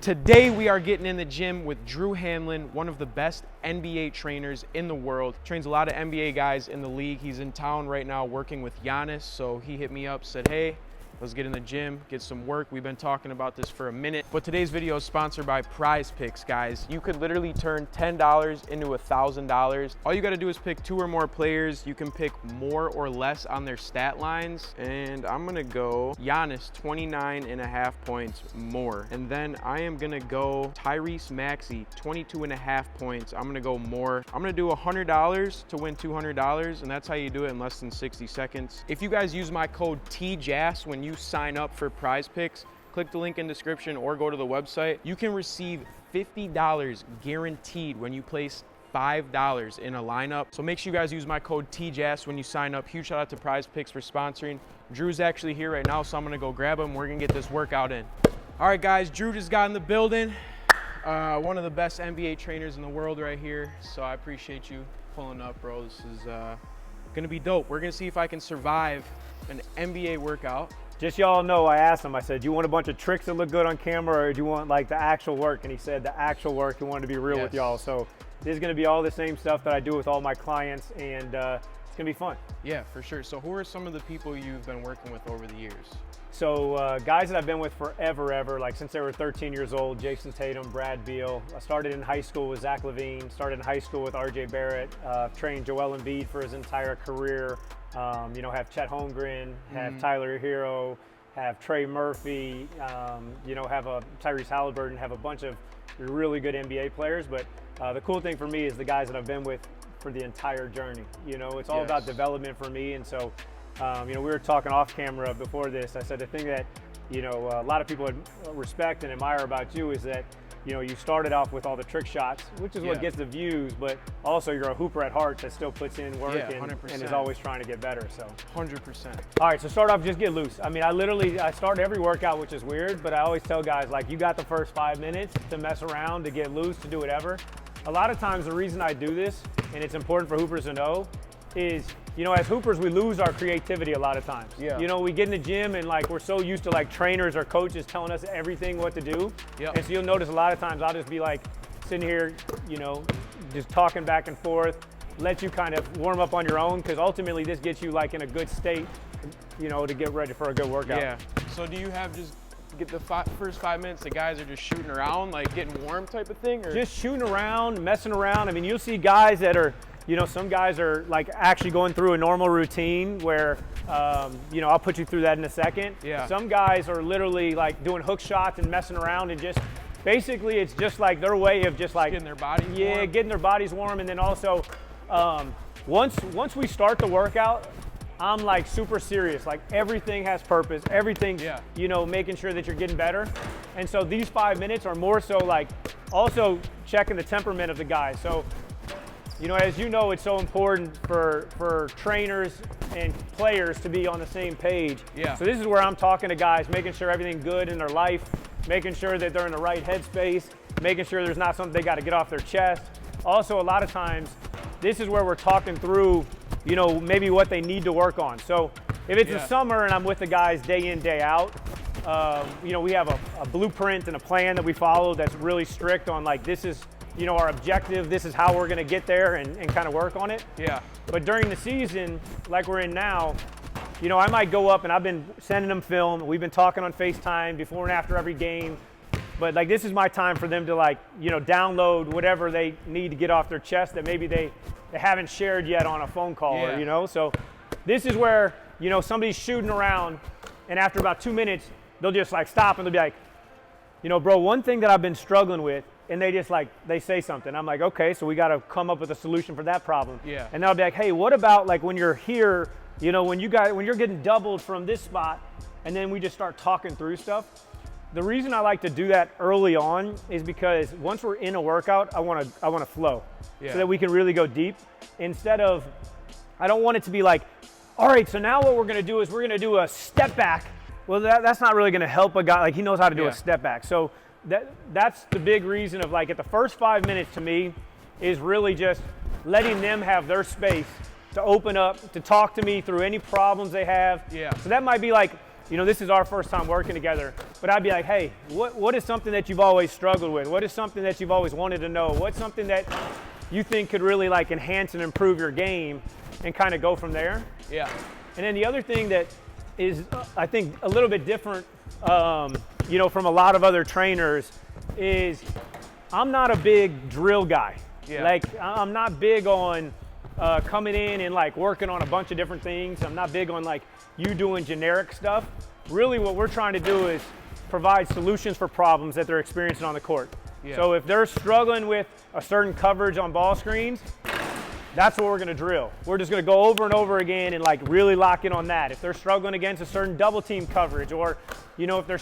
Today we are getting in the gym with Drew Hanlen, one of the best NBA trainers in the world. Trains a lot of NBA guys in the league. He's in town right now working with Jass, so he hit me up, said, hey, let's get in the gym, get some work. We've been talking about this for a minute. But today's video is sponsored by Prize Picks, guys. You could literally turn $10 into $1,000. All you gotta do is pick 2 or more players. You can pick more or less on their stat lines. And I'm gonna go Giannis, 29.5 points more. And then I am gonna go Tyrese Maxey, 22.5 points. I'm gonna go more. I'm gonna do $100 to win $200, and that's how you do it in less than 60 seconds. If you guys use my code TJASS when you sign up for Prize Picks, click the link in description or go to the website. You can receive $50 guaranteed when you place $5 in a lineup. So make sure you guys use my code TJASS when you sign up. Huge shout out to Prize Picks for sponsoring. Drew's actually here right now, so I'm gonna go grab him. We're gonna get this workout in. All right, guys, Drew just got in the building. One of the best NBA trainers in the world right here. So I appreciate you pulling up, bro. This is gonna be dope. We're gonna see if I can survive an NBA workout. Just y'all know, I asked him, I said, do you want a bunch of tricks that look good on camera, or do you want like the actual work? And he said the actual work, he wanted to be real with y'all. So this is gonna be all the same stuff that I do with all my clients, and it's gonna be fun. Yeah, for sure. So who are some of the people you've been working with over the years? So guys that I've been with forever, like since they were 13 years old, Jason Tatum, Brad Beal. I started in high school with Zach LaVine, started in high school with RJ Barrett, trained Joel Embiid for his entire career. You know, have Chet Holmgren, have Tyler Hero, have Trey Murphy, you know, have a Tyrese Halliburton, have a bunch of really good NBA players. But the cool thing for me is the guys that I've been with for the entire journey. You know, it's all about development for me. And so, you know, we were talking off camera before this. I said the thing that, you know, a lot of people respect and admire about you is that, you know, you started off with all the trick shots, which is what gets the views, but also you're a hooper at heart that still puts in work and is always trying to get better. So 100%. All right, so start off, just get loose. I mean, I start every workout, which is weird, but I always tell guys, like, you got the first 5 minutes to mess around, to get loose, to do whatever. A lot of times the reason I do this, and it's important for hoopers to know, is, you know, as hoopers, we lose our creativity a lot of times. You know, we get in the gym and like we're so used to like trainers or coaches telling us everything what to do. And so you'll notice a lot of times I'll just be like sitting here, you know, just talking back and forth, let you kind of warm up on your own, because ultimately this gets you like in a good state, you know, to get ready for a good workout. So do you have just get the first 5 minutes, the guys are just shooting around, like getting warm type of thing? Or? Just shooting around, messing around. I mean, you'll see guys that are, you know, some guys are like actually going through a normal routine where, you know, I'll put you through that in a second. Some guys are literally like doing hook shots and messing around, and just basically it's just like their way of just like getting their bodies warm. Getting their bodies warm. And then also, once we start the workout, I'm like super serious. Like everything has purpose. Everything's, you know, making sure that you're getting better. And so these 5 minutes are more so like also checking the temperament of the guy. So, you know, as you know, it's so important for trainers and players to be on the same page. So this is where I'm talking to guys, making sure everything's good in their life, making sure that they're in the right headspace, making sure there's not something they got to get off their chest. Also, a lot of times, this is where we're talking through, you know, maybe what they need to work on. So if it's the summer and I'm with the guys day in, day out, you know, we have a blueprint and a plan that we follow that's really strict on like, this is, you know, our objective, this is how we're going to get there and kind of work on it. But during the season, like we're in now, you know, I might go up and I've been sending them film. We've been talking on FaceTime before and after every game. But like, this is my time for them to like, you know, download whatever they need to get off their chest that maybe they haven't shared yet on a phone call, or, you know. So this is where, you know, somebody's shooting around and after about 2 minutes, they'll just like stop and they'll be like, you know, bro, one thing that I've been struggling with, and they just like, they say something. I'm like, okay, so we got to come up with a solution for that problem. And they'll be like, hey, what about like when you're here, you know, when you're getting doubled from this spot, and then we just start talking through stuff. The reason I like to do that early on is because once we're in a workout, I want to flow so that we can really go deep. Instead of, I don't want it to be like, all right, so now what we're going to do is we're going to do a step back. Well, that's not really going to help a guy. Like, he knows how to do a step back. So that's the big reason of like, at the first 5 minutes to me is really just letting them have their space to open up, to talk to me through any problems they have. So that might be like, you know, this is our first time working together, but I'd be like, hey, what is something that you've always struggled with? What is something that you've always wanted to know? What's something that you think could really like enhance and improve your game, and kind of go from there? Yeah. And then the other thing that is, I think, a little bit different, you know, from a lot of other trainers is I'm not a big drill guy. Yeah. Like, I'm not big on coming in and like working on a bunch of different things. I'm not big on like you doing generic stuff. Really what we're trying to do is provide solutions for problems that they're experiencing on the court. Yeah. So if they're struggling with a certain coverage on ball screens, that's what we're going to drill. We're just going to go over and over again and like really lock in on that. If they're struggling against a certain double team coverage, or you know, if they're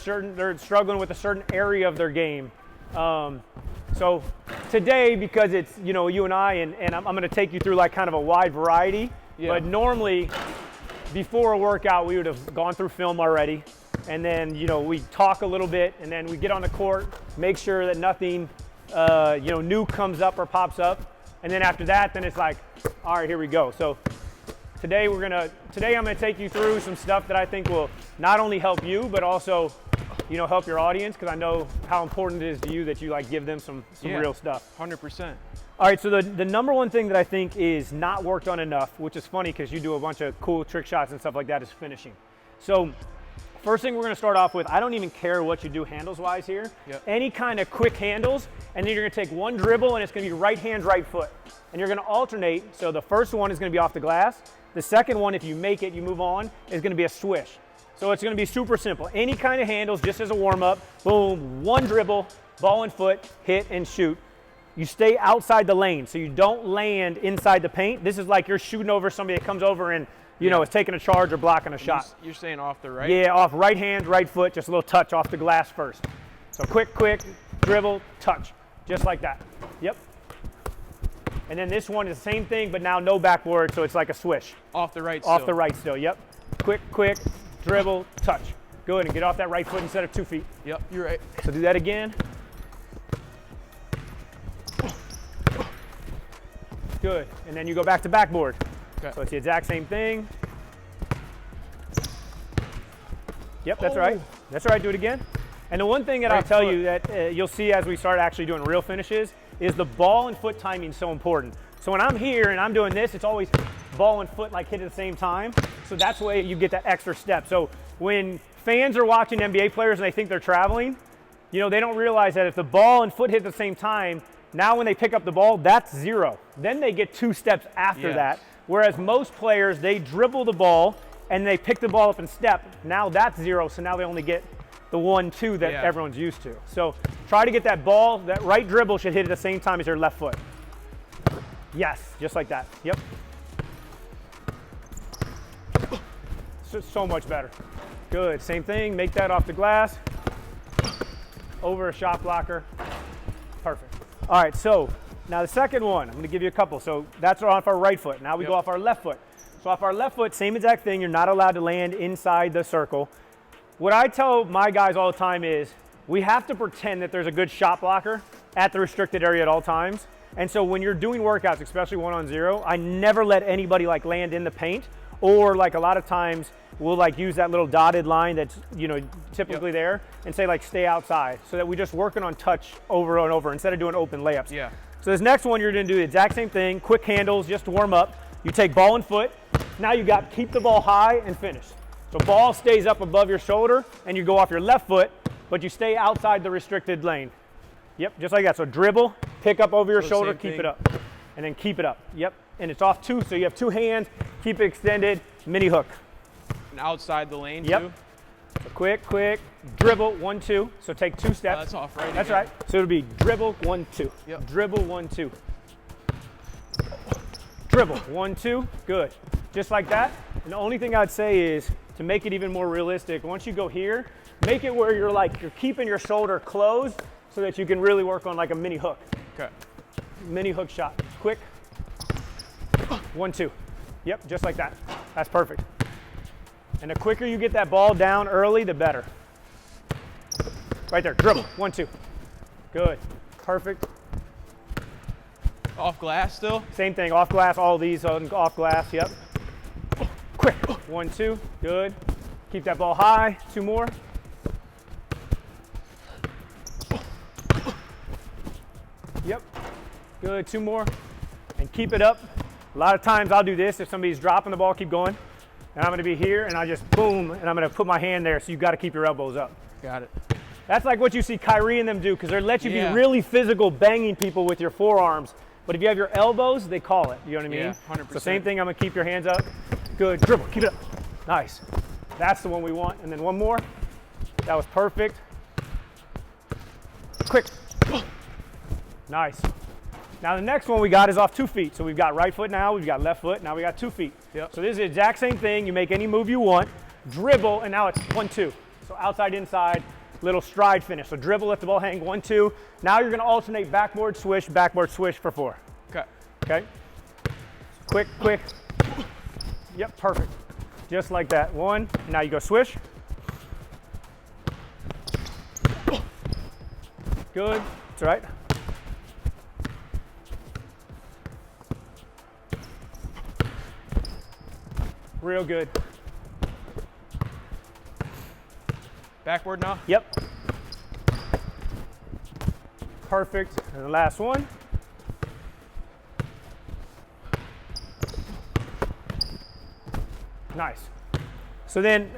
struggling with a certain area of their game. So today, because it's, you know, you and I, and I'm going to take you through like kind of a wide variety. Yeah. But normally before a workout we would have gone through film already, and then, you know, we talk a little bit, and then we get on the court, make sure that nothing you know, new comes up or pops up. And then after that, then it's like, all right, here we go. So today I'm gonna take you through some stuff that I think will not only help you, but also, you know, help your audience, because I know how important it is to you that you like give them some real stuff. 100%. All right, so the number one thing that I think is not worked on enough, which is funny because you do a bunch of cool trick shots and stuff like that, is finishing. So first thing we're going to start off with, I don't even care what you do handles-wise here. Yep. Any kind of quick handles, and then you're going to take one dribble, and it's going to be right hand, right foot. And you're going to alternate, so the first one is going to be off the glass. The second one, if you make it, you move on, is going to be a swish. So it's going to be super simple. Any kind of handles, just as a warm-up, boom, one dribble, ball and foot, hit and shoot. You stay outside the lane, so you don't land inside the paint. This is like you're shooting over somebody that comes over and, you know, is taking a charge or blocking a shot. You're saying off the right? Yeah, off right hand, right foot, just a little touch off the glass first. So quick, dribble, touch, just like that. Yep. And then this one is the same thing, but now no backboard, so it's like a swish. Off the right Off the right still, yep. Quick, dribble, touch. Good, and get off that right foot instead of 2 feet. Yep, you're right. So do that again. Good, and then you go back to backboard. Okay. So it's the exact same thing. Yep, that's right. That's right, do it again. And the one thing that I'll tell you that you'll see as we start actually doing real finishes is the ball and foot timing is so important. So when I'm here and I'm doing this, it's always ball and foot like hit at the same time. So that's the way you get that extra step. So when fans are watching NBA players and they think they're traveling, you know, they don't realize that if the ball and foot hit at the same time, now when they pick up the ball, that's 0. Then they get 2 steps after that. Whereas most players, they dribble the ball and they pick the ball up and step. Now that's 0, so now they only get the 1, 2 that everyone's used to. So try to get that ball, that right dribble should hit at the same time as your left foot. Yes, just like that. Yep. So much better. Good, same thing, make that off the glass. Over a shot blocker. Perfect. All right, so now the second one, I'm going to give you a couple. So that's off our right foot. Now we go off our left foot. So off our left foot, same exact thing. You're not allowed to land inside the circle. What I tell my guys all the time is we have to pretend that there's a good shot blocker at the restricted area at all times. And so when you're doing workouts, especially 1-on-0, I never let anybody like land in the paint, or like a lot of times we'll like use that little dotted line that's, you know, typically there, and say like stay outside, so that we're just working on touch over and over instead of doing open layups. Yeah. So this next one, you're going to do the exact same thing, quick handles just to warm up. You take ball and foot. Now you got keep the ball high and finish. So ball stays up above your shoulder and you go off your left foot, but you stay outside the restricted lane. Yep, just like that. So dribble, pick up over your shoulder, keep it up, and then keep it up. Yep, and it's off 2, so you have 2 hands, keep it extended, mini hook. And outside the lane too? Yep. So quick, dribble, 1, 2. So take 2 steps. Oh, that's off right. That's right. So it'll be dribble, 1, 2. Yep. Dribble, 1, 2. Dribble, 1, 2. Good. Just like that. And the only thing I'd say is to make it even more realistic, once you go here, make it where you're keeping your shoulder closed so that you can really work on like a mini hook. Okay. Mini hook shot. Quick. 1, 2. Yep, just like that. That's perfect. And the quicker you get that ball down early, the better. Right there, dribble, 1, 2. Good, perfect. Off glass still? Same thing, off glass, all these off glass, yep. Quick, 1, 2, good. Keep that ball high. 2 more. Yep. Good. 2 more. And keep it up. A lot of times I'll do this. If somebody's dropping the ball, keep going. And I'm going to be here, and I just boom, and I'm going to put my hand there, so you've got to keep your elbows up. Got it. That's like what you see Kyrie and them do, because they let you be really physical, banging people with your forearms. But if you have your elbows, they call it. You know what I mean? Yeah, 100%. So same thing, I'm going to keep your hands up. Good. Dribble. Keep it up. Nice. That's the one we want. And then one more. That was perfect. Quick. Nice. Now the next one we got is off 2 feet. So we've got right foot now, we've got left foot, now we got 2 feet. Yep. So this is the exact same thing. You make any move you want, dribble, and now it's 1-2. So outside, inside, little stride finish. So dribble, let the ball hang, 1-2. Now you're gonna alternate backboard swish for 4. Okay. Okay? Quick, quick. Yep, perfect. Just like that. 1, and now you go swish. Good, that's right. Real good. Backboard now? Yep. Perfect. And the last one. Nice. So then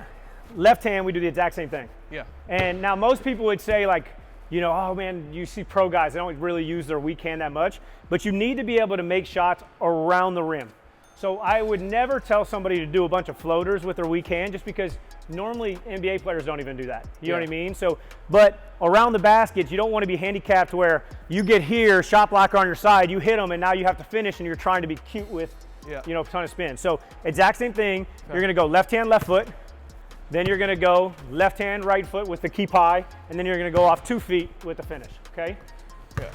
left hand, we do the exact same thing. Yeah. And now most people would say like, you know, oh man, you see pro guys, they don't really use their weak hand that much, but you need to be able to make shots around the rim. So I would never tell somebody to do a bunch of floaters with their weak hand, just because normally NBA players don't even do that. You know what I mean? So, but around the basket, you don't want to be handicapped where you get here, shot blocker on your side, you hit them, and now you have to finish, and you're trying to be cute with, you know, a ton of spin. So exact same thing. Okay. You're going to go left hand, left foot. Then you're going to go left hand, right foot with the keep high, and then you're going to go off 2 feet with the finish. Okay? Okay.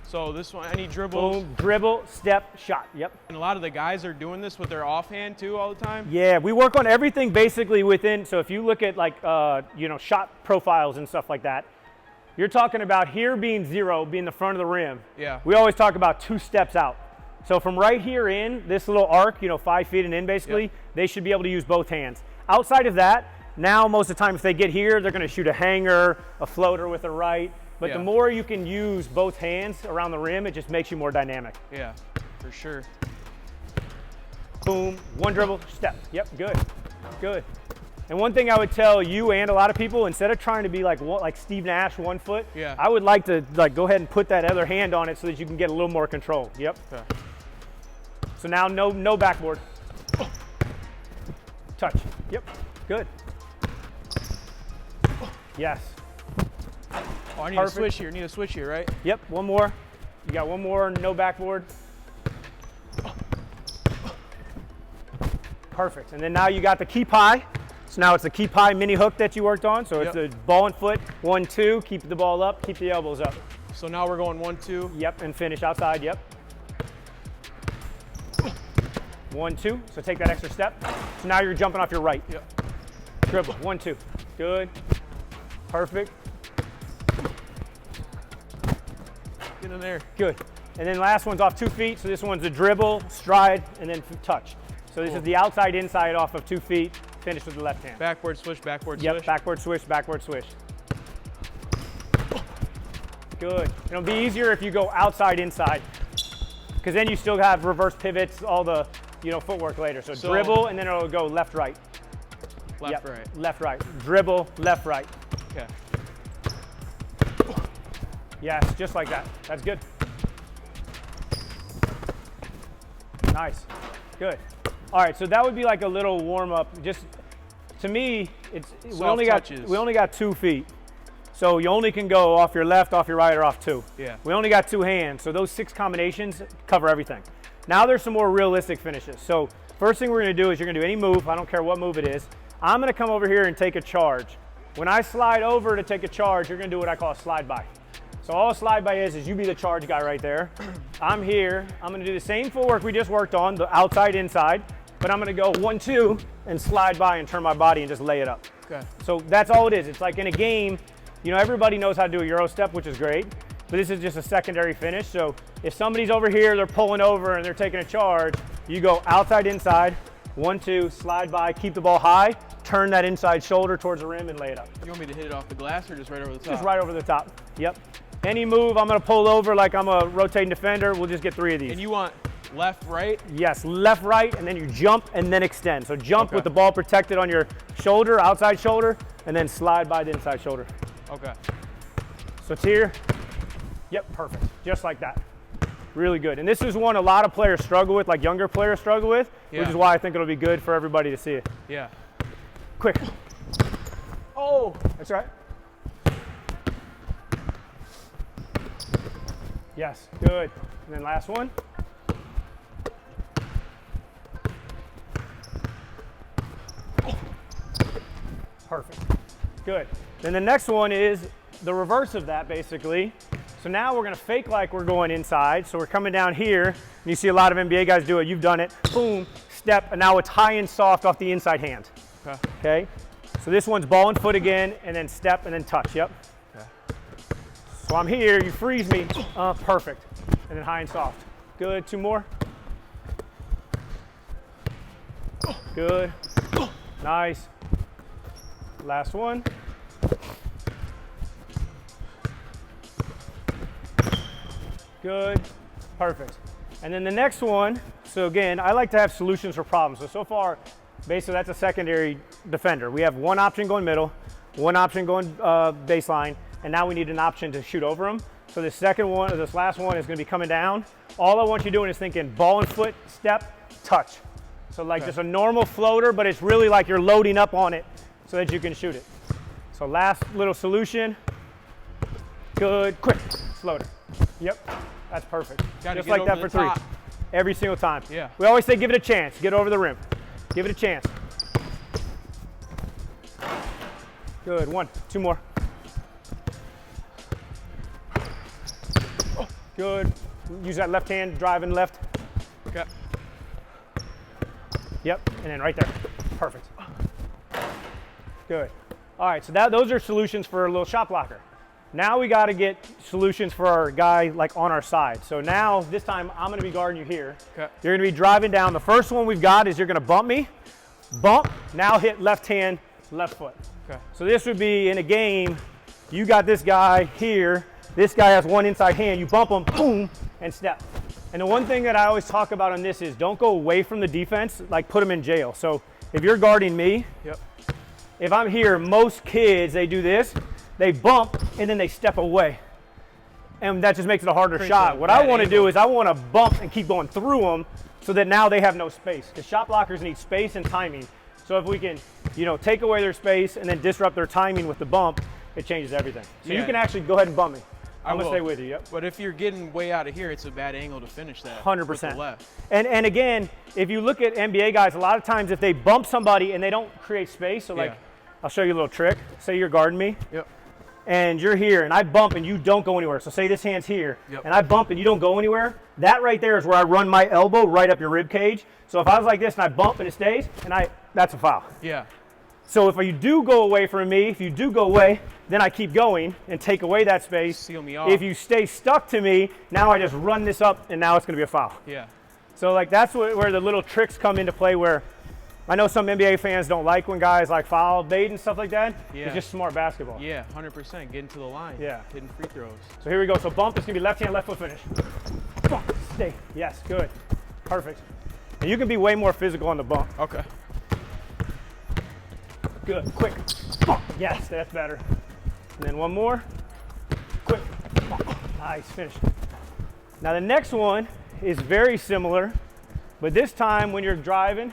So this one, any dribbles? Boom, dribble, step, shot. Yep. And a lot of the guys are doing this with their offhand too all the time? Yeah, we work on everything basically within. So if you look at like, you know, shot profiles and stuff like that, you're talking about here being 0, being the front of the rim. Yeah. We always talk about 2 steps out. So from right here in, this little arc, you know, 5 feet and in basically, they should be able to use both hands. Outside of that, now most of the time if they get here, they're going to shoot a hanger, a floater with a right. But the more you can use both hands around the rim, it just makes you more dynamic. Yeah, for sure. Boom, 1 dribble, step. Yep, good, good. And one thing I would tell you and a lot of people, instead of trying to be like Steve Nash 1 foot, I would like to go ahead and put that other hand on it so that you can get a little more control. Yep. Okay. So now no backboard. Touch. Yep, good. Yes. Oh, I need a switch here. Need a switch here, right? Yep, 1 more. You got 1 more, no backboard. Perfect. And then now you got the keep high. So now it's the keep high mini hook that you worked on. So it's the ball and foot, 1-2. Keep the ball up, keep the elbows up. So now we're going 1-2. Yep, and finish outside. Yep. 1-2. So take that extra step. So now you're jumping off your right. Yep. Dribble. 1-2. Good. Perfect. Get in there. Good. And then last one's off 2 feet. So this one's a dribble, stride, and then touch. So this is the outside, inside off of 2 feet. Finish with the left hand. Backboard swish, backboard swish. Yep, backboard swish, backboard swish. Good. It'll be easier if you go outside, inside, because then you still have reverse pivots, all the footwork later. So dribble, and then it'll go left, right. Left, right. Left, right. Dribble, left, right. Okay. Yes, just like that. That's good. Nice. Good. All right, so that would be like a little warm up. Just to me, we only got 2 feet. So you only can go off your left, off your right, or off 2. Yeah. We only got 2 hands, so those 6 combinations cover everything. Now there's some more realistic finishes. So first thing we're gonna do is you're gonna do any move, I don't care what move it is. I'm gonna come over here and take a charge. When I slide over to take a charge, you're gonna do what I call a slide by. So all a slide by is you be the charge guy right there. I'm here, I'm gonna do the same footwork we just worked on, the outside, inside, but I'm gonna go 1-2 and slide by and turn my body and just lay it up. Okay. So that's all it is. It's like in a game, everybody knows how to do a Euro step, which is great, but this is just a secondary finish. So if somebody's over here, they're pulling over and they're taking a charge, you go outside, inside, 1-2, slide by, keep the ball high, turn that inside shoulder towards the rim and lay it up. You want me to hit it off the glass or just right over the top? Just right over the top. Yep. Any move, I'm going to pull over like I'm a rotating defender. We'll just get 3 of these. And you want left, right? Yes, left, right, and then you jump and then extend. So jump with the ball protected on your shoulder, outside shoulder, and then slide by the inside shoulder. Okay. So it's here. Yep, perfect. Just like that. Really good. And this is one a lot of players struggle with, like younger players struggle with, which is why I think it'll be good for everybody to see it. Yeah. Quick. Oh, that's right. Yes, good. And then last one. Perfect. Good. Then the next one is the reverse of that, basically. So now we're going to fake like we're going inside. So we're coming down here, and you see a lot of NBA guys do it. You've done it. Boom, step, and now it's high and soft off the inside hand. Okay? So this one's ball and foot again, and then step, and then touch. Yep. Okay. So I'm here. You freeze me. Perfect. And then high and soft. Good. 2 more. Good. Nice. Last one. Good. Perfect. And then the next one, so again, I like to have solutions for problems. So far, basically that's a secondary defender. We have one option going middle, one option going baseline, and now we need an option to shoot over them. So this second one, or this last one is going to be coming down. All I want you doing is thinking ball and foot, step, touch. So like just a normal floater, but it's really like you're loading up on it so that you can shoot it. So last little solution. Good, quick, floater. Yep, that's perfect. Just like that for 3. Every single time. Yeah. We always say give it a chance. Get over the rim. Give it a chance. Good, 1, 2 more. Good. Use that left hand, driving left. Okay. Yep, and then right there. Perfect. Good. All right, so those are solutions for a little shot blocker. Now we got to get solutions for our guy like on our side. So now, this time, I'm going to be guarding you here. Okay. You're going to be driving down. The first one we've got is you're going to bump me. Bump, now hit left hand, left foot. Okay. So this would be in a game, you got this guy here. This guy has one inside hand. You bump him, boom, and step. And the one thing that I always talk about on this is don't go away from the defense, like put them in jail. So if you're guarding me, if I'm here, most kids, they do this. They bump, and then they step away. And that just makes it a harder shot. What I want to do is I want to bump and keep going through them so that now they have no space. Because shot blockers need space and timing. So if we can, take away their space and then disrupt their timing with the bump, it changes everything. So you can actually go ahead and bump me. I'm going to stay with you, yep. But if you're getting way out of here, it's a bad angle to finish that. 100%. With the left. And again, if you look at NBA guys, a lot of times if they bump somebody and they don't create space, so like, I'll show you a little trick. Say you're guarding me. Yep. And you're here, and I bump, and you don't go anywhere. So say this hand's here, and I bump, and you don't go anywhere. That right there is where I run my elbow right up your rib cage. So if I was like this, and I bump, and it stays, that's a foul. Yeah. So if you do go away from me, if you do go away, then I keep going and take away that space. Seal me off. If you stay stuck to me, now I just run this up, and now it's going to be a foul. Yeah. So like that's where the little tricks come into play where I know some NBA fans don't like when guys like foul bait and stuff like that. Yeah. It's just smart basketball. Yeah, 100%. Getting to the line. Yeah. Hitting free throws. So here we go. So bump, it's going to be left hand, left foot finish. Stay. Yes, good. Perfect. And you can be way more physical on the bump. Okay. Good. Quick. Yes, that's better. And then one more. Quick. Nice. Finish. Now the next one is very similar, but this time when you're driving,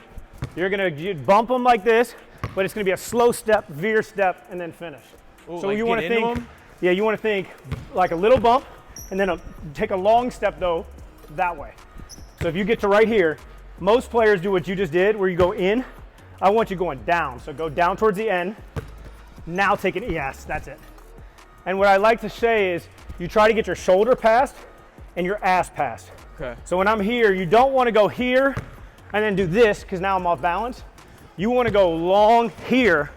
you're going to bump them like this, but it's going to be a slow step, veer step, and then finish. Ooh, so like you want to think, them? yeah, you want to think like a little bump, and then take a long step though, that way. So if you get to right here, most players do what you just did, where you go in. I want you going down. So go down towards the end. Now take it. Yes, that's it. And what I like to say is you try to get your shoulder past and your ass past. Okay. So when I'm here, you don't want to go here and then do this because now I'm off balance. You want to go long here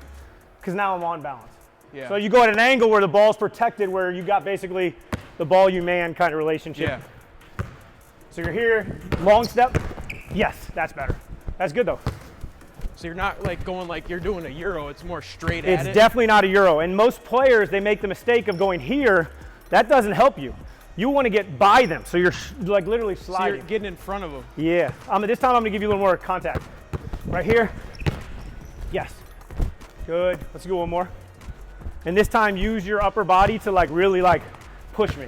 because now I'm on balance. Yeah. So you go at an angle where the ball's protected, where you got basically the ball you man kind of relationship. Yeah. So you're here, long step. Yes, that's better. That's good though. So you're not like going like you're doing a Euro, it's more straight at it. It's definitely not a Euro. And most players, they make the mistake of going here. That doesn't help you. You want to get by them, so you're like literally sliding. So you're getting in front of them. Yeah. This time I'm gonna give you a little more contact. Right here. Yes. Good. Let's go one more. And this time use your upper body to like really like push me.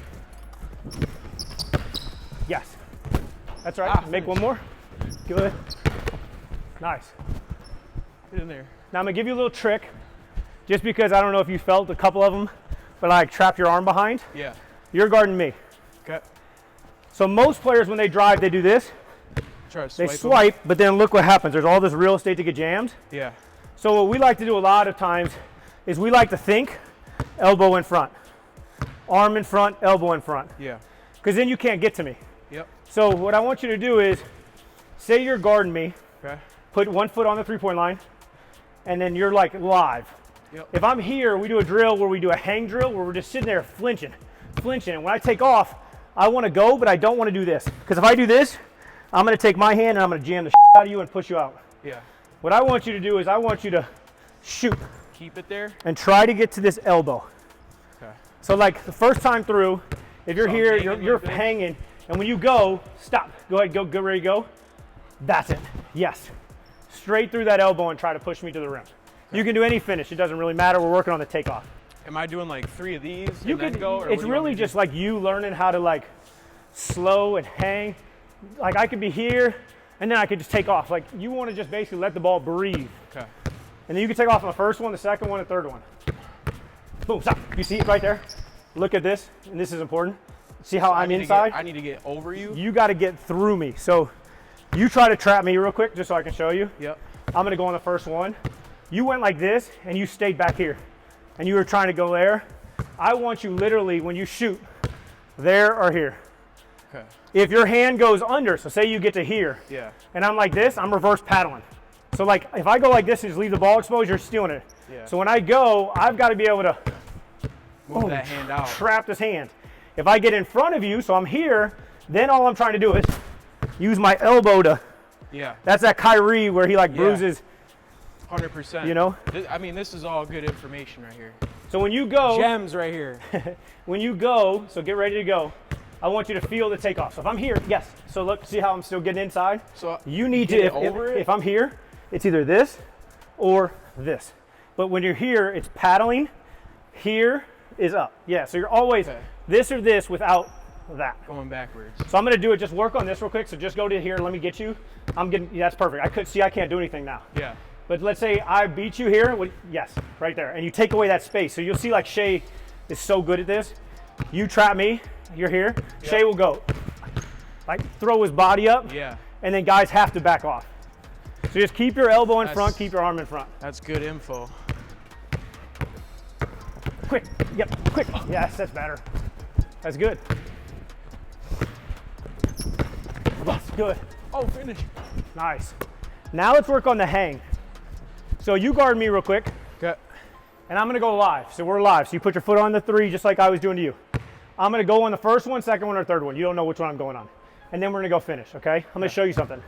Yes. That's right. Make one more. Good. Nice. Get in there. Now I'm gonna give you a little trick, just because I don't know if you felt a couple of them, but like trap your arm behind. Yeah. You're guarding me. Okay. So most players, when they drive, they do this. Try to swipe They swipe, them. but then look what happens. There's all this real estate to get jammed. Yeah. So what we like to do a lot of times is we like to think elbow in front, arm in front, elbow in front. Yeah. Because then you can't get to me. Yep. So what I want you to do is, say you're guarding me, Okay. put one foot on the three-point line, and then you're like live. Yep. If I'm here, we do a drill where we do a hang drill where we're just sitting there flinching. And when I take off, I want to go, but I don't want to do this. Because if I do this, I'm going to take my hand and I'm going to jam the out of you and push you out. Yeah. What I want you to do is I want you to shoot Keep it there. and try to get to this elbow. Okay. So like the first time through, if you're So here, hanging you're like this? hanging, and when you go, stop. Go ahead, go, ready to go. That's it. Yes. Straight through that elbow and try to push me to the rim. You can do any finish. It doesn't really matter. We're working on the takeoff. Am I doing like 3 of these You and then could go? Or it's what do you want really me to just do? like you learning how to like slow and hang. Like I could be here and then I could just take off. Like you want to just basically let the ball breathe. Okay. And then you can take off on the first one, the second one, the third one. Boom, stop. You see it right there? Look at this, and this is important. See how I'm inside? I need to get over you. You got to get through me. So you try to trap me real quick just so I can show you. Yep. I'm gonna go on the first one. You went like this and you stayed back here. And you were trying to go there. I want you literally, when you shoot, there or here. Okay. If your hand goes under, so say you get to here, Yeah. and I'm like this, I'm reverse paddling. So like if I go like this and just leave the ball exposed, you're stealing it. Yeah. So when I go, I've got to be able to Move that hand out. trap this hand. If I get in front of you, so I'm here, then all I'm trying to do is use my elbow to, Yeah. that's that Kyrie where he like bruises, 100%. you know? I mean, this is all good information right here. So when you go, Gems right here. when you go, so get ready to go, I want you to feel the takeoff. So if I'm here, yes. So look, see how I'm still getting inside? So You need to, get over it? if I'm here, it's either this or this. But when you're here, it's paddling. Here is up. Yeah, so you're always Okay. this or this without that. Going backwards. So I'm gonna do it, just work on this real quick. So just go to here, let me get you. I'm getting, yeah, that's perfect. I can't do anything now. Yeah. But let's say I beat you here, yes, right there. And you take away that space. So you'll see like Shay is so good at this. You trap me, you're here. Yep. Shay will go, like throw his body up. Yeah. And then guys have to back off. So just keep your elbow in front, keep your arm in front. That's good info. Quick, yep, quick. Yes, that's better. That's good. That's good. Oh, finish. Nice. Now let's work on the hang. So you guard me real quick, Okay. and I'm gonna go live. So we're live. So you put your foot on the three, just like I was doing to you. I'm gonna go on the first one, second one, or third one. You don't know which one I'm going on. And then we're gonna go finish, okay? I'm gonna show you something.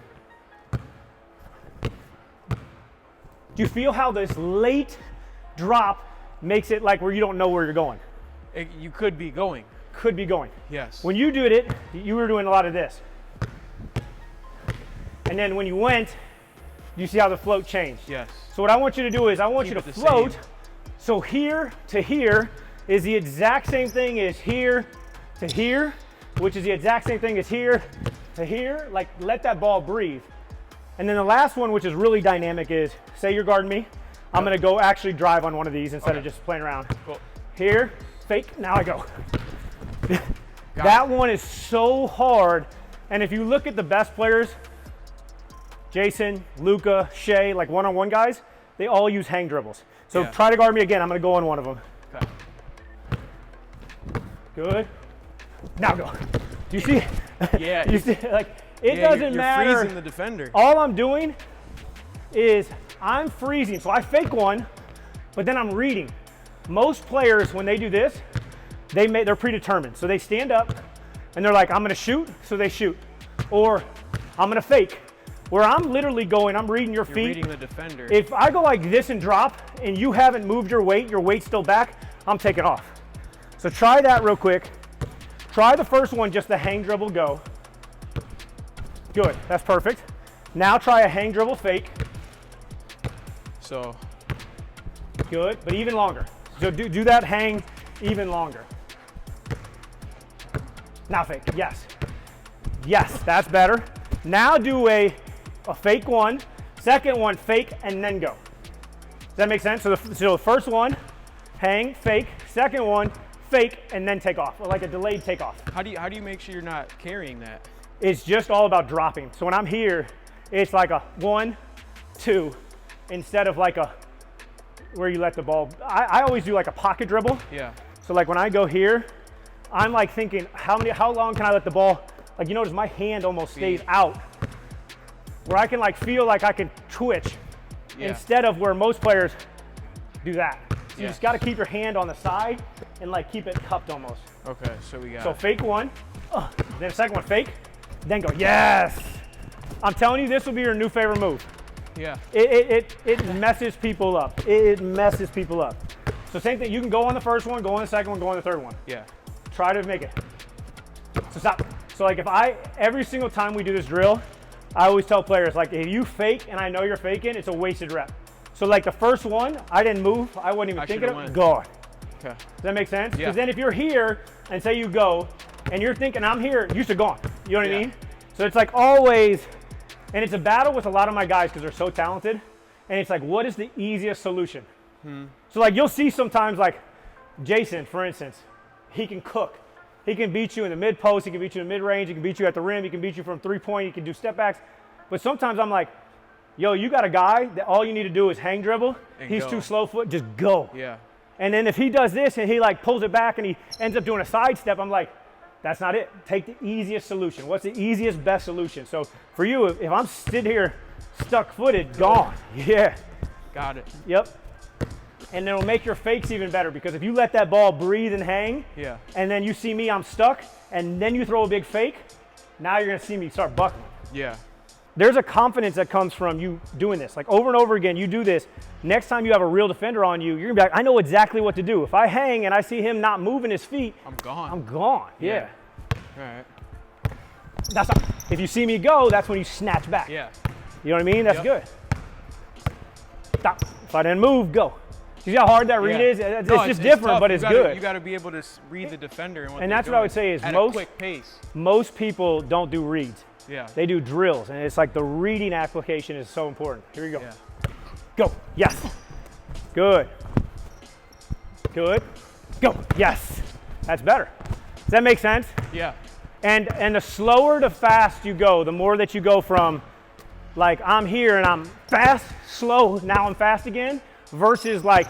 Do you feel how this late drop makes it like where you don't know where you're going? You could be going. Could be going. Yes. When you did it, you were doing a lot of this. And then when you went, you see how the float changed. Yes. So what I want you to do is I want Keep you to it the float. same. So here to here is the exact same thing as here to here, which is the exact same thing as here to here. Like let that ball breathe. And then the last one, which is really dynamic, is say you're guarding me. I'm gonna go actually drive on one of these instead of just playing around. Cool. Here, fake, now I go. Got That it. one is so hard. And if you look at the best players, Jason, Luca, Shay, like one-on-one guys, they all use hang dribbles. So Yeah. try to guard me again. I'm gonna go on one of them. Okay. Good. Now go. Do you see? Yeah. You see, like, it Yeah, doesn't you're matter. freezing the defender. All I'm doing is I'm freezing. So I fake one, but then I'm reading. Most players, when they do this, they're predetermined. So they stand up and they're like, I'm gonna shoot, so they shoot. Or I'm gonna fake. where I'm literally going, I'm reading your feet. You're reading the defender. If I go like this and drop and you haven't moved your weight's still back, I'm taking off. So try that real quick. Try the first one, just the hang dribble go. Good, that's perfect. Now try a hang dribble fake. So. Good, but even longer. So do that hang even longer. Now fake, yes. Yes, that's better. Now do a fake one, second one, fake, and then go. Does that make sense? So the first one, hang, fake, second one, fake, and then take off, or like a delayed takeoff. How do you make sure you're not carrying that? It's just all about dropping. So when I'm here, it's like a 1, 2, instead of like a where you let the ball. I always do like a pocket dribble. Yeah. So like when I go here, I'm like thinking, how long can I let the ball, like you notice my hand almost stays out, where I can like feel like I can twitch, instead of where most players do that. So you just got to keep your hand on the side and like keep it cupped almost. Okay, so we got. So fake one, then second one fake, then go. Yes. I'm telling you, this will be your new favorite move. Yeah. It messes people up. It messes people up. So same thing. You can go on the first one, go on the second one, go on the third one. Yeah. Try to make it. So stop. So like every single time we do this drill, I always tell players, like if you fake and I know you're faking, it's a wasted rep. So like the first one, I didn't move. I wasn't even thinking of it. Go on. Okay. Does that make sense? Yeah. Because then if you're here and say you go and you're thinking I'm here, you should go on. You know what I mean? So it's like always, and it's a battle with a lot of my guys because they're so talented. And it's like, what is the easiest solution? So like you'll see sometimes like Jason, for instance, he can cook. He can beat you in the mid post. He can beat you in mid range. He can beat you at the rim. He can beat you from 3-point. He can do step backs. But sometimes I'm like, yo, you got a guy that all you need to do is hang dribble. And he's too slow foot. Just go. Yeah. And then if he does this and he like pulls it back and he ends up doing a side step, I'm like, that's not it. Take the easiest solution. What's the easiest, best solution? So for you, if I'm sitting here stuck footed, gone. Yeah. Got it. Yep. And it'll make your fakes even better because if you let that ball breathe and hang, and then you see me, I'm stuck, and then you throw a big fake, now you're gonna see me start buckling. Yeah. There's a confidence that comes from you doing this. Like over and over again, you do this. Next time you have a real defender on you, you're gonna be like, I know exactly what to do. If I hang and I see him not moving his feet, I'm gone. I'm gone. Yeah. All right. That's not, if you see me go, that's when you snatch back. Yeah. You know what I mean? That's good. Stop. If I didn't move, go. You see how hard that read is? It's just different, but it's good. You got to be able to read the defender and that's what I would say is at a quick pace. Most people don't do reads. Yeah. They do drills, and it's like the reading application is so important. Here you go. Yeah. Go. Yes. Good. Good. Go. Yes. That's better. Does that make sense? Yeah. And the slower to fast you go, the more that you go from like I'm here and I'm fast, slow, now I'm fast again, versus like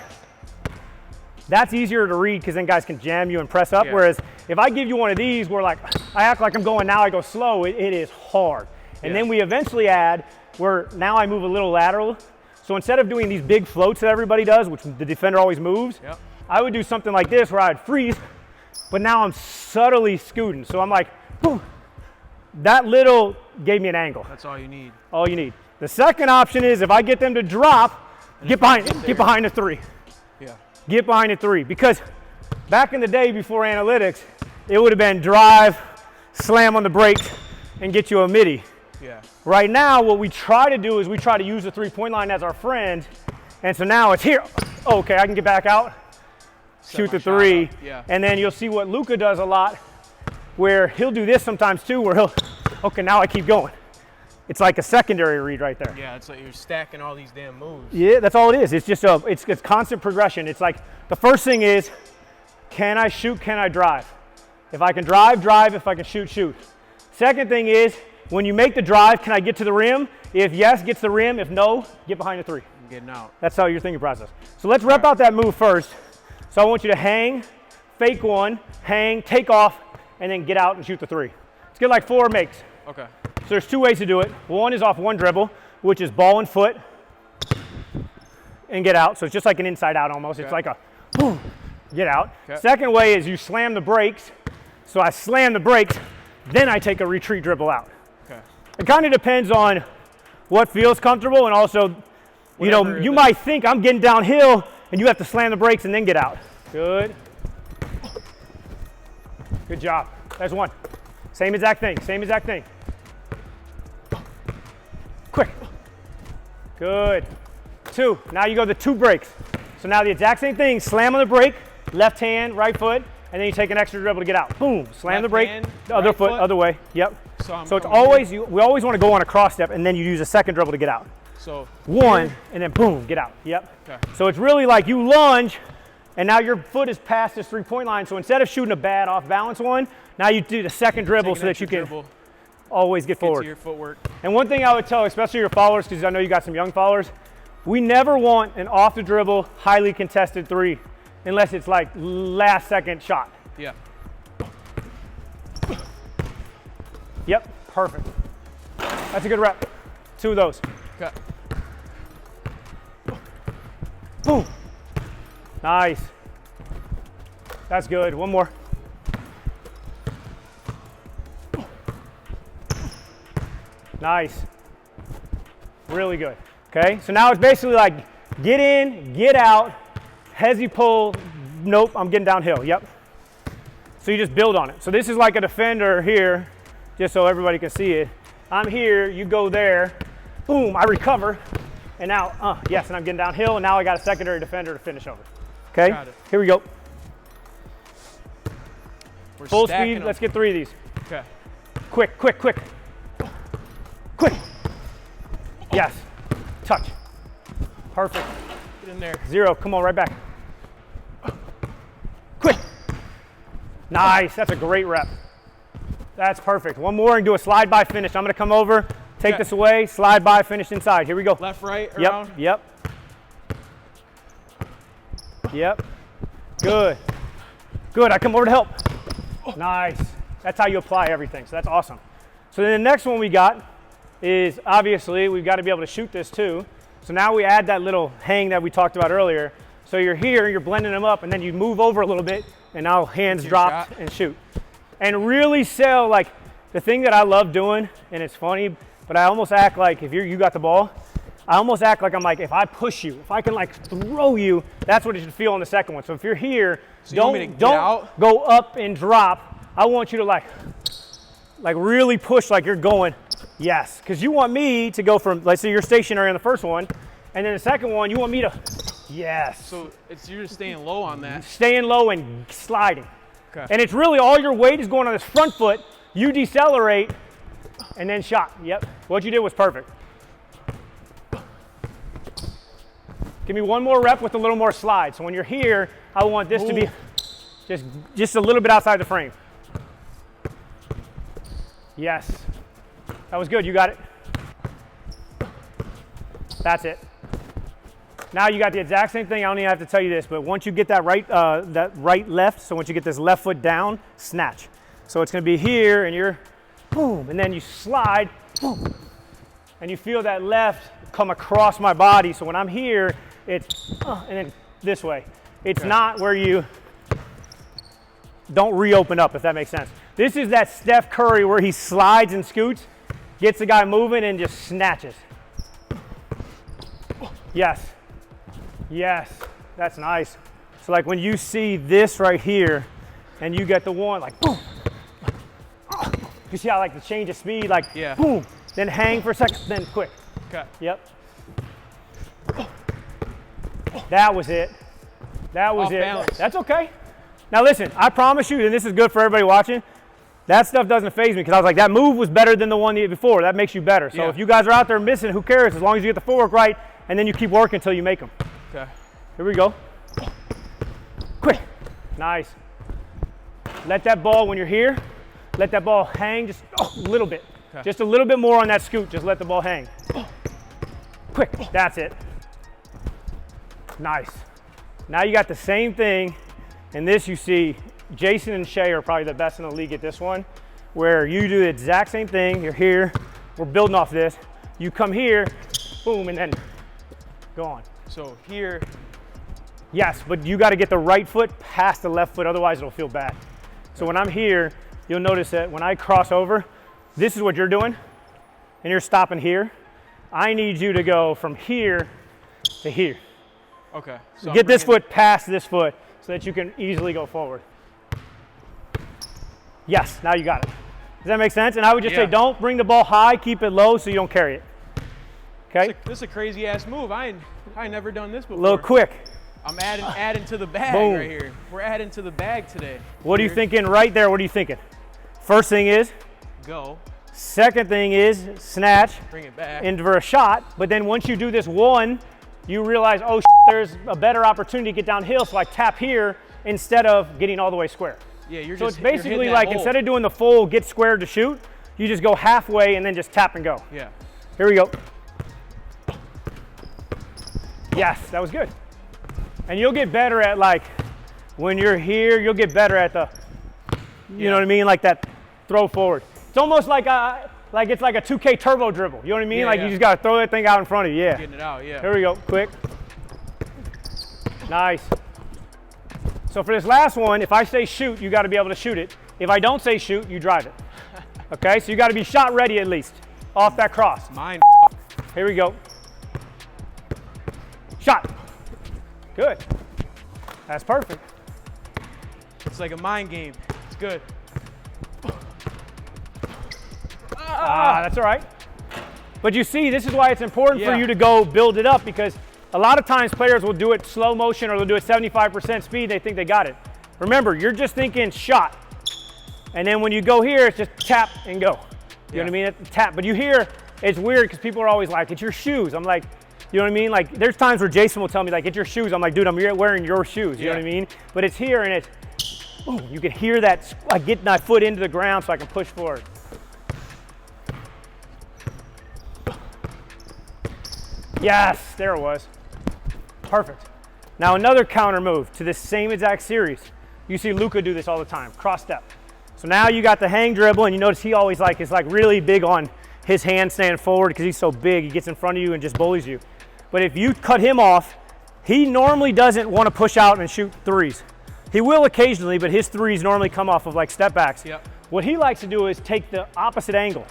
that's easier to read because then guys can jam you and press up. Whereas if I give you one of these where like I act like I'm going now, I go slow, it is hard. And then we eventually add where now I move a little lateral. So instead of doing these big floats that everybody does, which the defender always moves, I would do something like this where I'd freeze, but now I'm subtly scooting. So I'm like, boom. That little gave me an angle. That's all you need. All you need. The second option is if I get them to drop, get behind the three. Yeah. Get behind the three. Because back in the day before analytics, it would have been drive, slam on the brakes, and get you a midi. Yeah. Right now, what we try to do is we try to use the three-point line as our friend. And so now it's here. Okay, I can get back out, shoot the three. Yeah. And then you'll see what Luka does a lot, where he'll do this sometimes too, where he'll, okay, now I keep going. It's like a secondary read right there. Yeah, it's like you're stacking all these damn moves. Yeah, that's all it is. It's just it's constant progression. It's like the first thing is, can I shoot, can I drive? If I can drive, drive. If I can shoot, shoot. Second thing is, when you make the drive, can I get to the rim? If yes, get to the rim. If no, get behind the three. I'm getting out. That's how your thinking process. So let's rep out that move first. So I want you to hang, fake one, hang, take off, and then get out and shoot the three. Let's get like 4 makes. Okay. So there's 2 ways to do it. One is off one dribble, which is ball and foot, and get out. So it's just like an inside out almost. Okay. It's like a boom, get out. Okay. Second way is you slam the brakes. So I slam the brakes, then I take a retreat dribble out. Okay. It kind of depends on what feels comfortable, and also, you know, you might think I'm getting downhill and you have to slam the brakes and then get out. Good. Good job. There's one. Same exact thing, same exact thing. Quick. Good. 2. Now you go the 2 brakes. So now the exact same thing, slam on the brake, left hand, right foot, and then you take an extra dribble to get out. Boom, slam left the brake, hand, the other right foot, foot. other way. Yep. So it's always, we always want to go on a cross step and then you use a second dribble to get out. So 1, and then boom, get out. Yep. Okay. So it's really like you lunge, and now your foot is past this 3-point line. So instead of shooting a bad off balance one, now you do the second dribble so that you can always get forward. To your footwork. And one thing I would tell, especially your followers, because I know you got some young followers, we never want an off the dribble, highly contested 3, unless it's like last second shot. Yeah. Yep, perfect. That's a good rep. 2 of those. Okay. Boom. Nice. That's good. One more. Nice. Really good. Okay, so now it's basically like get in, get out, hezzy pull, nope, I'm getting downhill. Yep. So you just build on it. So this is like a defender here, just so everybody can see it. I'm here, you go there, boom, I recover, and now, yes, and I'm getting downhill, and now I got a secondary defender to finish over. Okay, here we go. We're full speed, let's get 3 of these. Okay. Quick, quick, quick. Quick. Yes, touch. Perfect. Get in there. 0, come on, right back. Quick. Nice, that's a great rep. That's perfect. One more and do a slide by finish. I'm gonna come over, take this away, slide by, finish inside. Here we go. Left, right, around. Yep. Yep. Good. Good, I come over to help. Nice. That's how you apply everything, so that's awesome. So then the next one we got is, obviously, we've got to be able to shoot this too. So now we add that little hang that we talked about earlier. So you're here, you're blending them up, and then you move over a little bit, and now hands dropped and shoot. And really sell, like, the thing that I love doing, and it's funny, but I almost act like, if you got the ball, I almost act like I'm like, if I push you, if I can like throw you, that's what it should feel on the second one. So if you're here, so don't go up and drop. I want you to like really push like you're going, yes. Because you want me to go from, let's say you're stationary on the first one, and then the second one, you want me to, yes. So you're just staying low on that. Staying low and sliding. Okay. And it's really all your weight is going on this front foot. You decelerate and then shot. Yep. What you did was perfect. Give me one more rep with a little more slide. So when you're here, I want this to be just a little bit outside the frame. Yes. That was good. You got it. That's it. Now you got the exact same thing. I don't even have to tell you this, but once you get that right left, so once you get this left foot down, snatch. So it's going to be here, and you're boom, and then you slide, boom, and you feel that left come across my body. So when I'm here, it's and then this way. It's not where you don't reopen up, if that makes sense. This is that Steph Curry where he slides and scoots, gets the guy moving, and just snatches. Yes. Yes, that's nice. So like when you see this right here and you get the one like boom. You see how like the change of speed, like boom, then hang for a second, then quick. Okay. Yep. That was it. That was it. Balance. That's okay. Now listen, I promise you, and this is good for everybody watching, that stuff doesn't faze me because I was like, that move was better than the one before. That makes you better. So if you guys are out there missing, who cares? As long as you get the footwork right, and then you keep working until you make them. Okay. Here we go. Quick. Nice. Let that ball, when you're here, let that ball hang just a little bit. Okay. Just a little bit more on that scoot. Just let the ball hang. Quick. That's it. Nice. Now you got the same thing. And this you see, Jason and Shay are probably the best in the league at this one, where you do the exact same thing. You're here. We're building off this. You come here, boom, and then go on. So here. Yes, but you got to get the right foot past the left foot, otherwise it'll feel bad. So when I'm here, you'll notice that when I cross over, this is what you're doing, and you're stopping here. I need you to go from here to here. Okay. So Get this foot past this foot so that you can easily go forward. Yes, now you got it. Does that make sense? And I would just say don't bring the ball high, keep it low so you don't carry it. Okay? This is a crazy ass move. I ain't never done this before. A little quick. I'm adding to the bag Boom. right here. We're adding to the bag today. What are you thinking right there? What are you thinking? First thing is go. Second thing is snatch. Bring it back. Into a shot. But then once you do this one, you realize, oh, there's a better opportunity to get downhill, so I tap here instead of getting all the way square. Yeah, so it's basically like instead of doing the full get squared to shoot, you just go halfway and then just tap and go. Yeah. Here we go. Yes, that was good. And you'll get better at like, when you're here, you'll get better at the, you know what I mean? Like that throw forward. It's almost like it's like a 2K turbo dribble. You know what I mean? You just got to throw that thing out in front of you. Yeah. Getting it out, yeah. Here we go, quick. Nice. So for this last one, if I say shoot, you got to be able to shoot it. If I don't say shoot, you drive it. Okay, so you got to be shot ready at least off that cross. Mine. Here we go. Shot. Good. That's perfect. It's like a mind game. It's good. That's all right. But you see, this is why it's important for you to go build it up, because a lot of times players will do it slow motion or they'll do it 75% speed. They think they got it. Remember, you're just thinking shot. And then when you go here, it's just tap and go. You know what I mean? It's tap. But you hear, it's weird because people are always like, it's your shoes. I'm like, you know what I mean? Like, there's times where Jason will tell me, like, it's your shoes. I'm like, dude, I'm wearing your shoes. You know what I mean? But it's here and it's, boom, you can hear that. I get my foot into the ground so I can push forward. Yes, there it was. Perfect. Now another counter move to this same exact series. You see Luka do this all the time, cross step. So now you got the hang dribble, and you notice he always is really big on his hand stand forward because he's so big. He gets in front of you and just bullies you. But if you cut him off, he normally doesn't want to push out and shoot threes. He will occasionally, but his threes normally come off of like step backs. Yep. What he likes to do is take the opposite angle.